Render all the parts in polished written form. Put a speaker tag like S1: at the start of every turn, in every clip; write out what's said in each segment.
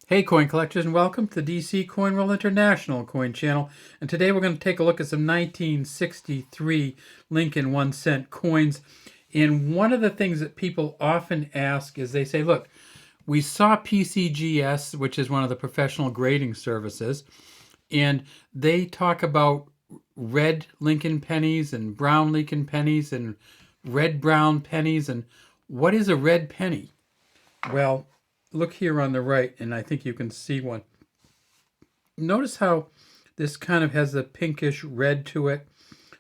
S1: Hey coin collectors, and welcome to the DC Coin Roll International coin channel. And today we're going to take a look at some 1963 Lincoln 1-cent coins. And one of the things that people often ask is they say, look, we saw PCGS, which is one of the professional grading services, and they talk about red Lincoln pennies and brown Lincoln pennies and red brown pennies. And what is a red penny? Well, look here on the right, and I think you can see one. Notice how this kind of has a pinkish red to it.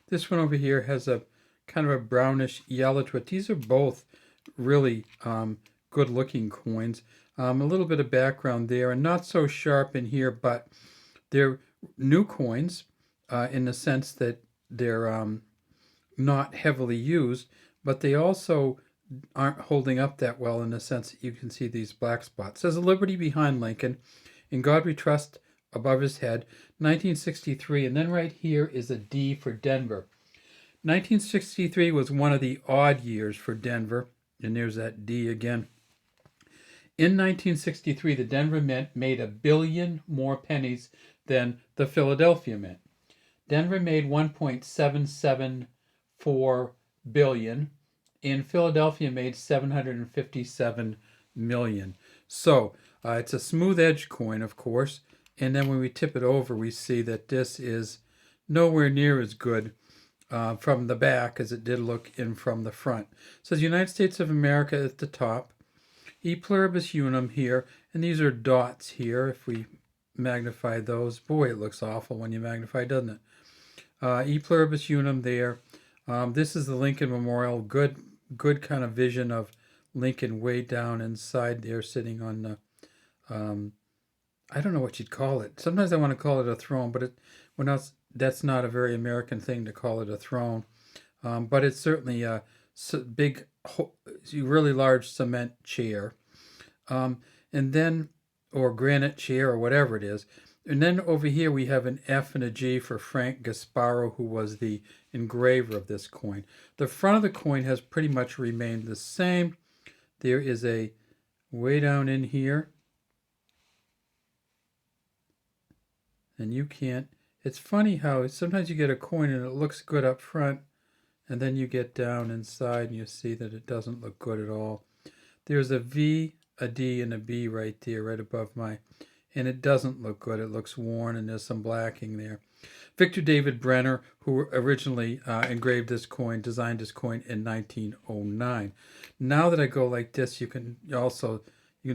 S1: This one over here has a kind of a brownish yellow to it. These are both really good looking coins. A little bit of background there, and not so sharp in here, but they're new coins in the sense that they're not heavily used, but they also aren't holding up that well in the sense that you can see these black spots. It says Liberty behind Lincoln, In God We Trust above his head, 1963, and then right here is a D for Denver. 1963 was one of the odd years for Denver, and there's that D again. In 1963, the Denver Mint made 1 billion more pennies than the Philadelphia Mint. Denver made 1.774 billion, and Philadelphia made 757 million. So it's a smooth edge coin, of course, and then when we tip it over, we see that this is nowhere near as good from the back as it did look in from the front. It says United States of America at the top, E pluribus unum here, and these are dots here. If we magnify those, boy, it looks awful when you magnify, doesn't it? E pluribus unum there. This is the Lincoln Memorial. Good kind of vision of Lincoln way down inside there, sitting on the, I don't know what you'd call it. Sometimes I want to call it a throne, but that's not a very American thing to call it a throne. But it's certainly a big, really large cement chair. And then, or granite chair, or whatever it is. And then over here we have an F and a G for Frank Gasparo, who was the engraver of this coin. The front of the coin has pretty much remained the same. There is a way down in here, and you can't. It's funny how sometimes you get a coin and it looks good up front, and then you get down inside and you see that it doesn't look good at all. There's a V, a D, and a B right there, right above and it doesn't look good. It looks worn, and there's some blacking there. Victor David Brenner, who originally engraved this coin, designed this coin in 1909. Now that I go like this, you can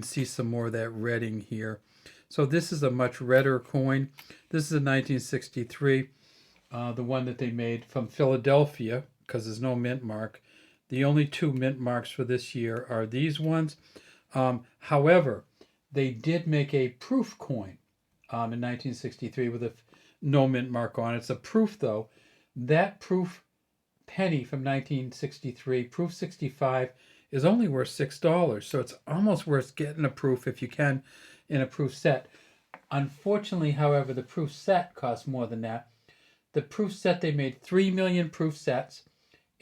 S1: see some more of that redding here. So this is a much redder coin. This is a 1963, the one that they made from Philadelphia, because there's no mint mark. The only two mint marks for this year are these ones. However, they did make a proof coin in 1963 with no mint mark on it. It's a proof, though. That proof penny from 1963, proof 65, is only worth $6. So it's almost worth getting a proof if you can in a proof set. Unfortunately, however, the proof set costs more than that. The proof set, they made 3 million proof sets,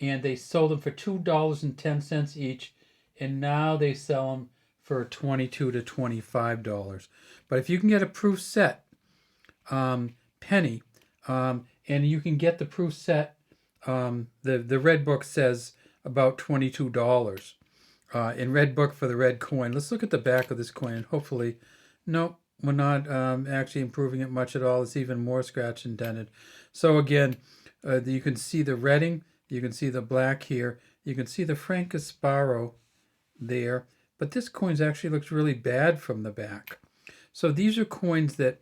S1: and they sold them for $2.10 each, and now they sell them for $22 to $25. But if you can get a proof set penny, and you can get the proof set, the red book says about $22 in red book for the red coin. Let's look at the back of this coin, and hopefully, nope, we're not actually improving it much at all. It's even more scratch and dented. So again, you can see the redding, you can see the black here, you can see the Frank Gasparo there. But this coin actually looks really bad from the back. So these are coins that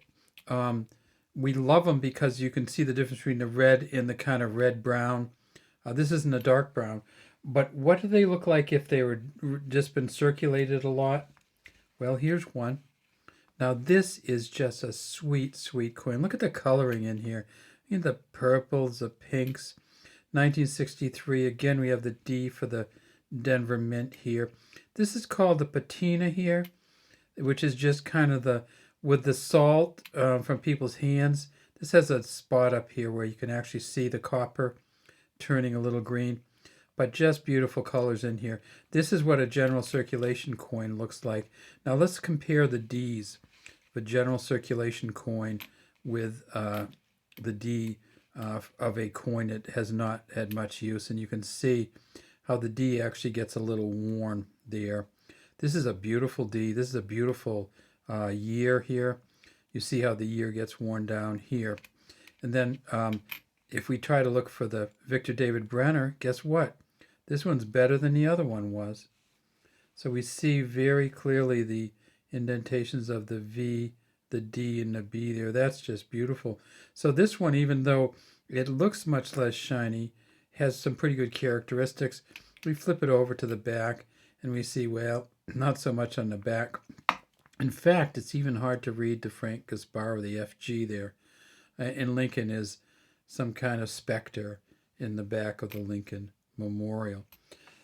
S1: we love them because you can see the difference between the red and the kind of red-brown. This isn't a dark brown. But what do they look like if they were just been circulated a lot? Well, here's one. Now this is just a sweet, sweet coin. Look at the coloring in here. The purples, the pinks. 1963, again, we have the D for the Denver Mint here. This is called the patina here, which is just kind of with the salt from people's hands. This has a spot up here where you can actually see the copper turning a little green, but just beautiful colors in here. This is what a general circulation coin looks like. Now let's compare the Ds. a general circulation coin with the D of a coin that has not had much use. And you can see how the D actually gets a little worn there. This is a beautiful D. This is a beautiful year here. You see how the year gets worn down here. And then if we try to look for the Victor David Brenner, guess what? This one's better than the other one was. So we see very clearly the indentations of the V, the D, and the B there. That's just beautiful. So this one, even though it looks much less shiny, has some pretty good characteristics. We flip it over to the back and we see, well, not so much on the back. In fact, it's even hard to read the Frank Gasparo, the FG there. And Lincoln is some kind of specter in the back of the Lincoln Memorial.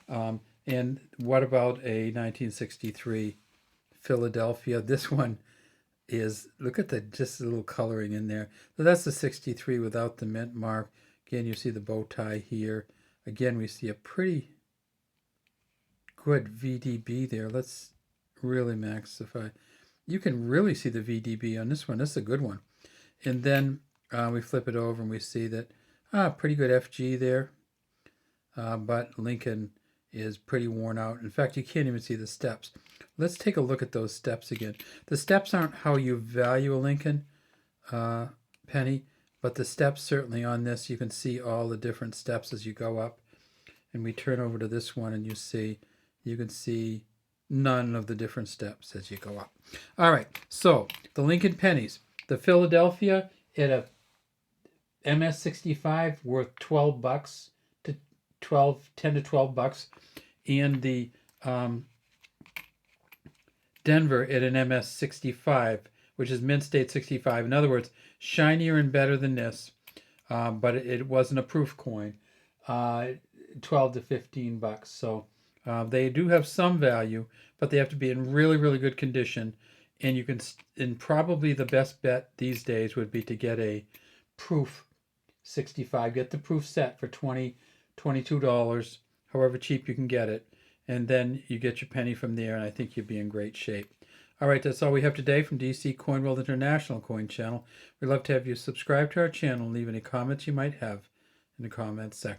S1: And what about a 1963 Philadelphia? This one is, look at the just a little coloring in there. So that's the 63 without the mint mark. Again, you see the bow tie here. Again, we see a pretty good VDB there. Let's really maxify. You can really see the VDB on this one. This is a good one. And then we flip it over and we see that pretty good FG there. But Lincoln is pretty worn out. In fact, you can't even see the steps. Let's take a look at those steps again. The steps aren't how you value a Lincoln penny, but the steps certainly on this, you can see all the different steps as you go up. And we turn over to this one and you can see none of the different steps as you go up. All right, so the Lincoln pennies. The Philadelphia at a MS65 worth $12 to 10 to $12, and the Denver at an MS65, which is mint state 65. In other words, shinier and better than this, but it wasn't a proof coin. 12 to $15. So they do have some value, but they have to be in really, really good condition. And you can, and probably the best bet these days would be to get a proof 65. Get the proof set for $20, $22, however cheap you can get it. And then you get your penny from there, and I think you'd be in great shape. All right, that's all we have today from DC Coin World International Coin Channel. We'd love to have you subscribe to our channel and leave any comments you might have in the comments section.